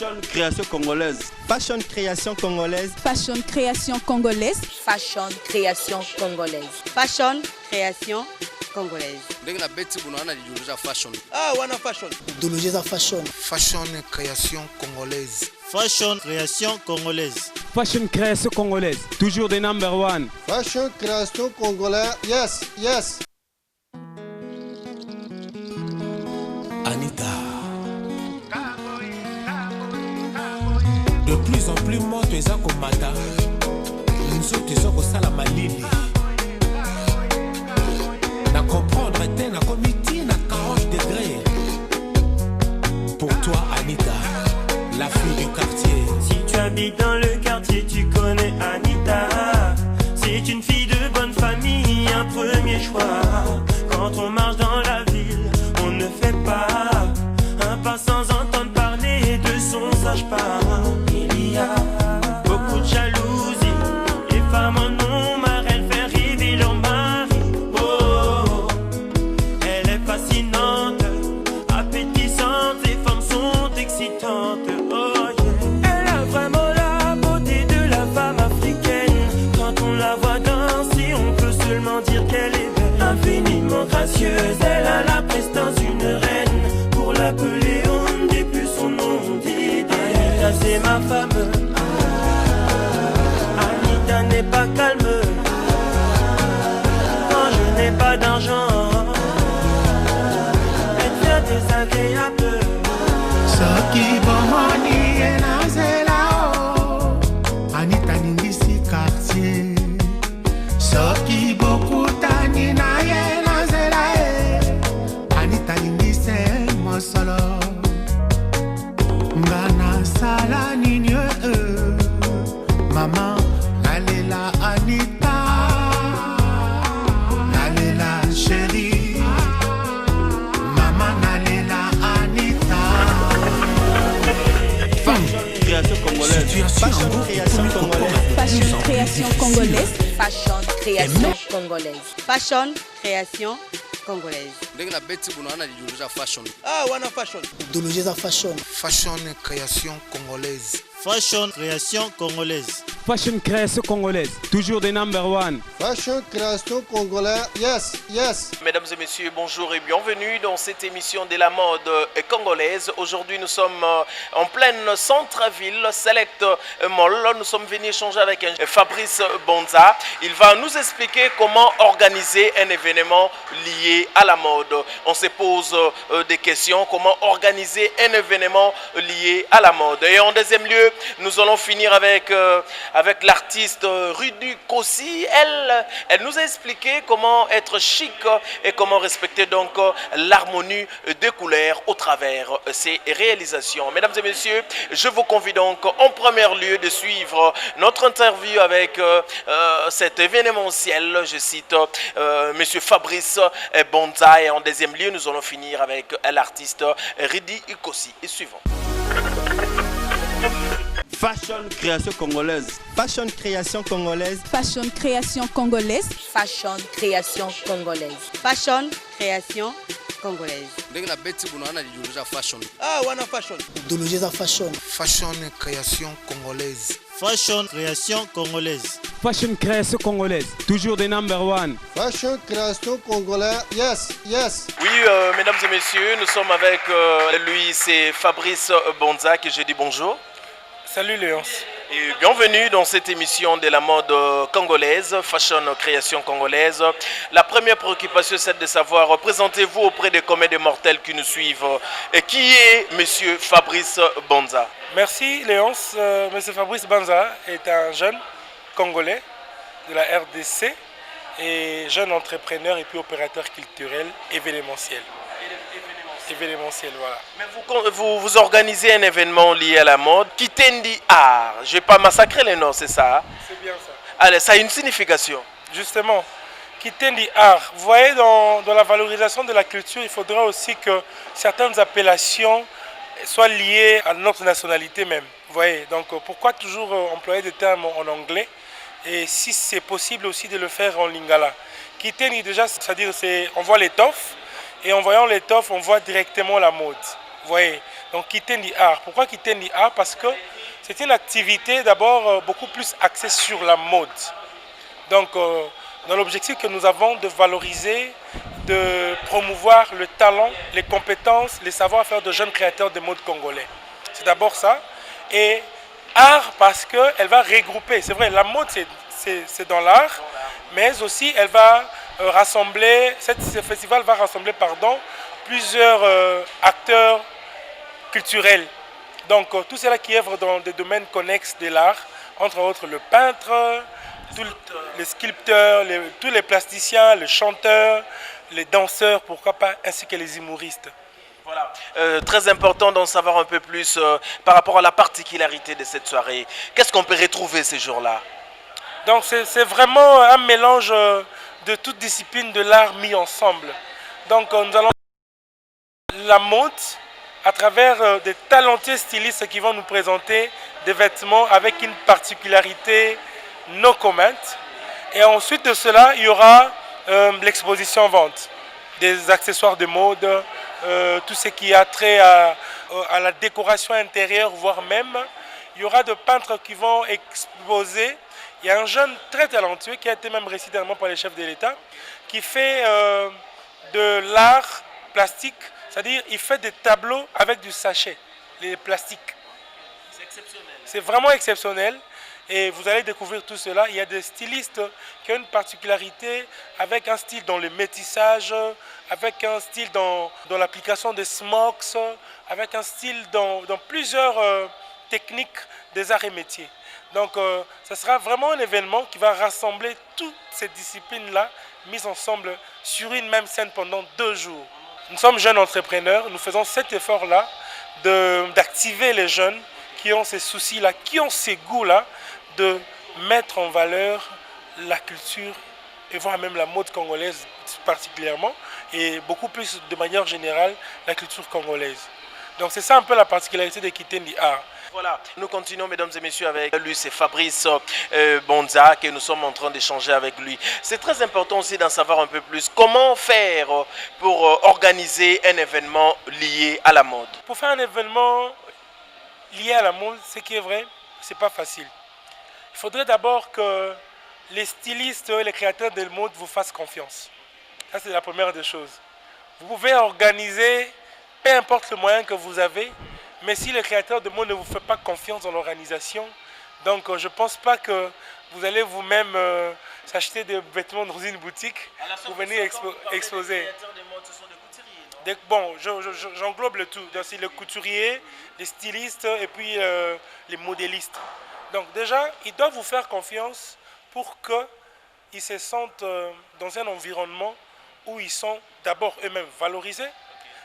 Fashion création congolaise. Fashion création congolaise. Fashion création congolaise. Fashion création congolaise. Fashion création congolaise. Fashion. Wana fashion. Dologeza fashion. Fashion création congolaise. Fashion création congolaise. Fashion création congolaise. Toujours des number one. Fashion création congolaise. Yes, yes. Anita. De plus en plus moto eza komata. Nzoto eza kosala malili. Na comprendre te na comité na 40 degrés. Pour toi Anita, la fille du quartier. Si tu habites dans le quartier, tu connais Anita. C'est une fille de bonne famille, un premier choix. Quand on marche dans la ville, on ne fait pas un pas sans entendre parler de son sage-pas. Il y a beaucoup de jalousie, les femmes en ont marre, elle fait rêver leur mari. Oh, elle est fascinante, appétissante, les femmes sont excitantes. Oh yeah. Elle a vraiment la beauté de la femme africaine. Quand on la voit danser, on peut seulement dire qu'elle est belle, infiniment gracieuse. Elle a la prestance d'une reine. Pour l'appeler, on ne dit plus son nom, on dit Anita, c'est ma femme. Anita n'est pas calme. Quand je n'ai pas d'argent, elle devient désagréable. Soki bomoni enazela Anita ningisi quartier. Soki bokutani na ye nazela Anita ningise mosolo. Ngana sala nini Mama nalela Anita. Nalela chérie. Mama nalela Anita. Création congolaise. Fashion création congolaise. Fashion création congolaise. Fashion création congolaise. Fashion création congolaise. Fashion. Wana fashion. Dologeza fashion. Fashion création congolaise. Fashion création congolaise. Fashion création congolaise. Toujours des number one. Fashion création congolaise. Yes, yes. Mesdames et messieurs, bonjour et bienvenue dans cette émission de la mode congolaise. Aujourd'hui, nous sommes en pleine centre-ville, Select Mall. Nous sommes venus échanger avec Fabrice Bonza. Il va nous expliquer comment organiser un événement lié à la mode. On se pose des questions, comment organiser un événement lié à la mode. Et en deuxième lieu, nous allons finir avec l'artiste Rudy Kossi. Elle nous a expliqué comment être chic et comment respecter donc l'harmonie des couleurs au travers ses réalisations. Mesdames et messieurs, je vous convie donc en premier lieu de suivre notre interview avec cet événementiel, je cite Monsieur Fabrice Bonza, et en deuxième lieu, nous allons finir avec l'artiste Rudy Kossi. Et suivant. Fashion création congolaise. Fashion création congolaise. Fashion création congolaise. Fashion création congolaise. Fashion création congolaise. Fashion. Wana fashion. Dologeza fashion. Fashion création congolaise. Fashion création congolaise. Fashion création congolaise. Toujours des number one. Fashion création congolaise. Yes, yes. Oui, mesdames et messieurs, nous sommes avec lui, c'est Fabrice Bonza, que je dis bonjour. Salut Léonce. Et bienvenue dans cette émission de la mode congolaise, Fashion création congolaise. La première préoccupation, c'est de savoir, présentez-vous auprès des comédiens mortels qui nous suivent. Et qui est Monsieur Fabrice Bonza? Merci Léonce. Monsieur Fabrice Bonza est un jeune Congolais de la RDC et jeune entrepreneur et puis opérateur culturel événementiel. Événementiel, voilà. Mais vous organisez un événement lié à la mode, Kitendi Art. Je ne vais pas massacrer les noms, c'est ça? C'est bien ça. Allez, ça a une signification. Justement, Kitendi Art. Vous voyez, dans la valorisation de la culture, il faudra aussi que certaines appellations soient liées à notre nationalité même. Vous voyez, donc pourquoi toujours employer des termes en anglais et si c'est possible aussi de le faire en lingala. Kitendi, déjà, c'est-à-dire on voit l'étoffe. Et en voyant l'étoffe, on voit directement la mode. Vous voyez. Donc Kitendi Art. Pourquoi Kitendi Art? Parce que c'est une activité d'abord beaucoup plus axée sur la mode. Donc dans l'objectif que nous avons de valoriser, de promouvoir le talent, les compétences, les savoir-faire de jeunes créateurs de mode congolais. C'est d'abord ça. Et art parce qu'elle va regrouper, c'est vrai, la mode c'est dans l'art, mais aussi elle va rassembler, ce festival va rassembler plusieurs acteurs culturels. Donc tous ceux-là qui œuvrent dans des domaines connexes de l'art, entre autres le peintre, les sculpteurs, tous les plasticiens, les chanteurs, les danseurs, pourquoi pas, ainsi que les humoristes. Voilà. Très important d'en savoir un peu plus par rapport à la particularité de cette soirée. Qu'est-ce qu'on peut retrouver ces jours-là? Donc c'est vraiment un mélange de toutes disciplines de l'art mis ensemble. Donc nous allons la mode à travers des talentueux stylistes qui vont nous présenter des vêtements avec une particularité non commune. Et ensuite de cela, il y aura l'exposition vente des accessoires de mode, tout ce qui a trait à la décoration intérieure, voire même, il y aura des peintres qui vont exposer. Il y a un jeune très talentueux qui a été même reçu dernièrement par les chefs de l'État, qui fait de l'art plastique, c'est-à-dire il fait des tableaux avec du sachet, les plastiques. C'est exceptionnel. C'est vraiment exceptionnel. Et vous allez découvrir tout cela. Il y a des stylistes qui ont une particularité avec un style dans le métissage, avec un style dans l'application des smokes, avec un style dans plusieurs techniques des arts et métiers. Donc ce sera vraiment un événement qui va rassembler toutes ces disciplines-là mises ensemble sur une même scène pendant 2 jours. Nous sommes jeunes entrepreneurs, nous faisons cet effort-là d'activer les jeunes qui ont ces soucis-là, qui ont ces goûts-là, de mettre en valeur la culture et voire même la mode congolaise particulièrement et beaucoup plus de manière générale la culture congolaise. Donc c'est ça un peu la particularité de Kitendi Art. Voilà, nous continuons mesdames et messieurs avec lui, c'est Fabrice Bonza que nous sommes en train d'échanger avec lui. C'est très important aussi d'en savoir un peu plus. Comment faire pour organiser un événement lié à la mode? Pour faire un événement lié à la mode, ce qui est vrai, c'est pas facile. Il faudrait d'abord que les stylistes et les créateurs de mode vous fassent confiance. Ça, c'est la première des choses. Vous pouvez organiser, peu importe le moyen que vous avez, mais si le créateur de mode ne vous fait pas confiance dans l'organisation, donc je ne pense pas que vous allez vous-même s'acheter des vêtements dans une boutique pour venir exposer. Bon, j'englobe le tout. C'est le couturier, les stylistes et puis les modélistes. Donc déjà, ils doivent vous faire confiance pour qu'ils se sentent dans un environnement où ils sont d'abord eux-mêmes valorisés.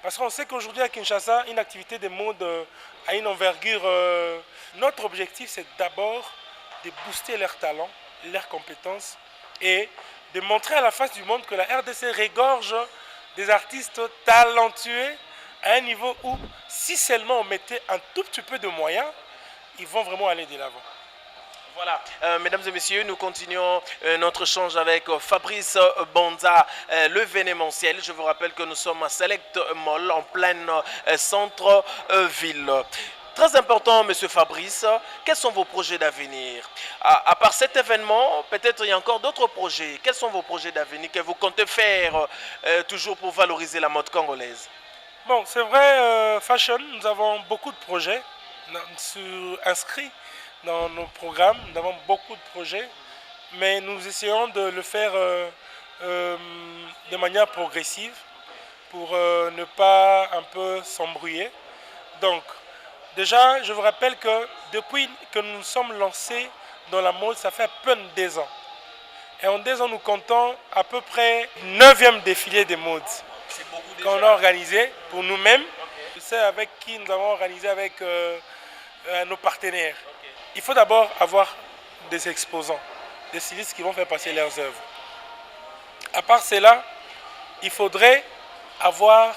Parce qu'on sait qu'aujourd'hui à Kinshasa, une activité de mode a une envergure. Notre objectif, c'est d'abord de booster leurs talents, leurs compétences et de montrer à la face du monde que la RDC regorge des artistes talentueux à un niveau où, si seulement on mettait un tout petit peu de moyens, ils vont vraiment aller de l'avant. Voilà, mesdames et messieurs, nous continuons notre échange avec Fabrice Bonza, le vénémentiel. Je vous rappelle que nous sommes à Select Mall, en pleine centre-ville. Très important, monsieur Fabrice, quels sont vos projets d'avenir? À part cet événement, peut-être il y a encore d'autres projets. Quels sont vos projets d'avenir que vous comptez faire toujours pour valoriser la mode congolaise? Bon, c'est vrai, Fashion, nous avons beaucoup de projets inscrits dans nos programmes. Nous avons beaucoup de projets, mais nous essayons de le faire de manière progressive pour ne pas un peu s'embrouiller. Donc, déjà, je vous rappelle que depuis que nous sommes lancés dans la mode, ça fait à peine 2 ans. Et en 2 ans, nous comptons à peu près 9e défilé de mode qu'on a organisé pour nous-mêmes. C'est avec qui nous avons organisé avec nos partenaires. Il faut d'abord avoir des exposants, des stylistes qui vont faire passer leurs œuvres. À part cela, il faudrait avoir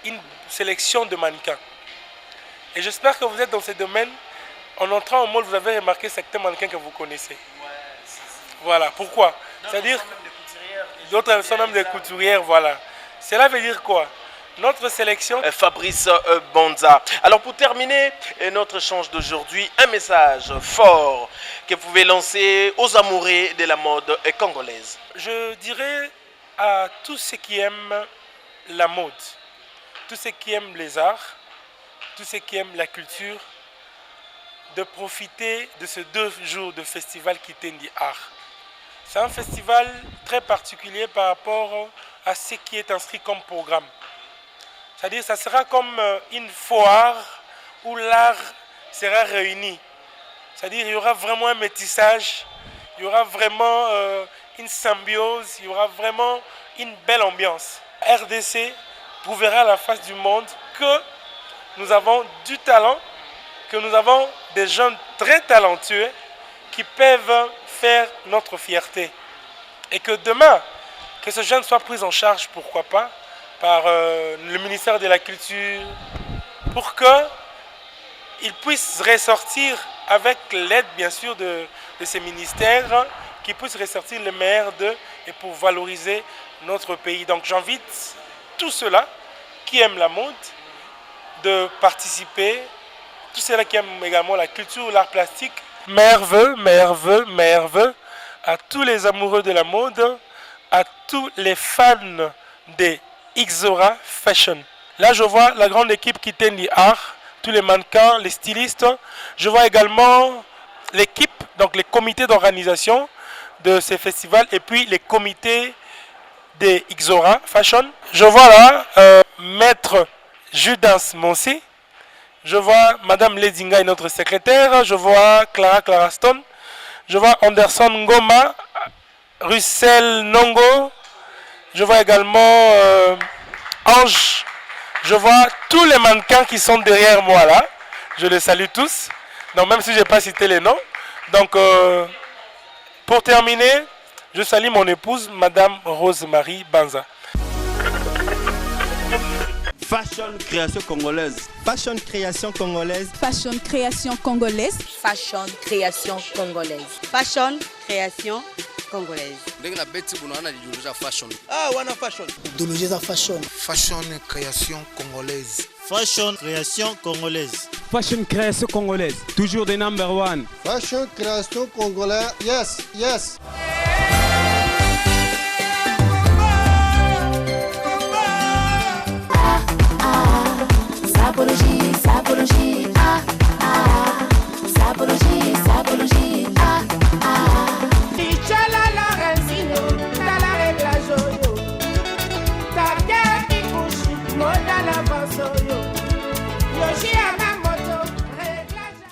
une sélection de mannequins. Et j'espère que vous êtes dans ce domaine. En entrant au mall, vous avez remarqué certains mannequins que vous connaissez. Voilà, pourquoi? C'est-à-dire, d'autres sont même des couturières, voilà. Cela veut dire quoi? notre sélection. Fabrice Bonza. Alors pour terminer notre échange d'aujourd'hui, un message fort que vous pouvez lancer aux amoureux de la mode congolaise. Je dirais à tous ceux qui aiment la mode, tous ceux qui aiment les arts, tous ceux qui aiment la culture, de profiter de ces 2 jours de festival Kitendi Art. C'est un festival très particulier par rapport à ce qui est inscrit comme programme. C'est-à-dire que ça sera comme une foire où l'art sera réuni. C'est-à-dire qu'il y aura vraiment un métissage, il y aura vraiment une symbiose, il y aura vraiment une belle ambiance. RDC prouvera à la face du monde que nous avons du talent, que nous avons des jeunes très talentueux qui peuvent faire notre fierté. Et que demain, que ce jeune soit pris en charge, pourquoi pas, par le ministère de la Culture, pour qu'il puisse ressortir avec l'aide bien sûr de ces ministères, qu'il puisse ressortir le meilleur d'eux et pour valoriser notre pays. Donc j'invite tous ceux-là qui aiment la mode de participer, tous ceux-là qui aiment également la culture, l'art plastique. Merveilleux, merveilleux, merveilleux à tous les amoureux de la mode, à tous les fans de Ixora Fashion. Là, je vois la grande équipe Kitendi Art, tous les mannequins, les stylistes. Je vois également l'équipe, donc les comités d'organisation de ces festivals et puis les comités de Ixora Fashion. Je vois là Maître Judas Monsi. Je vois Madame Ledinga et notre secrétaire. Je vois Clara Stone. Je vois Anderson Ngoma, Russell Nongo. Je vois également Ange. Je vois tous les mannequins qui sont derrière moi là. Je les salue tous. Donc même si je n'ai pas cité les noms. Donc pour terminer, je salue mon épouse, Madame Rose-Marie Banza. Fashion création congolaise. Fashion création congolaise. Fashion création congolaise. Fashion création congolaise. Fashion création congolaise. Ah, wana fashion. Dologeza fashion. Fashion création congolaise. Fashion création congolaise. Fashion création congolaise. Toujours des number 1. Fashion création congolaise. Yes, yes.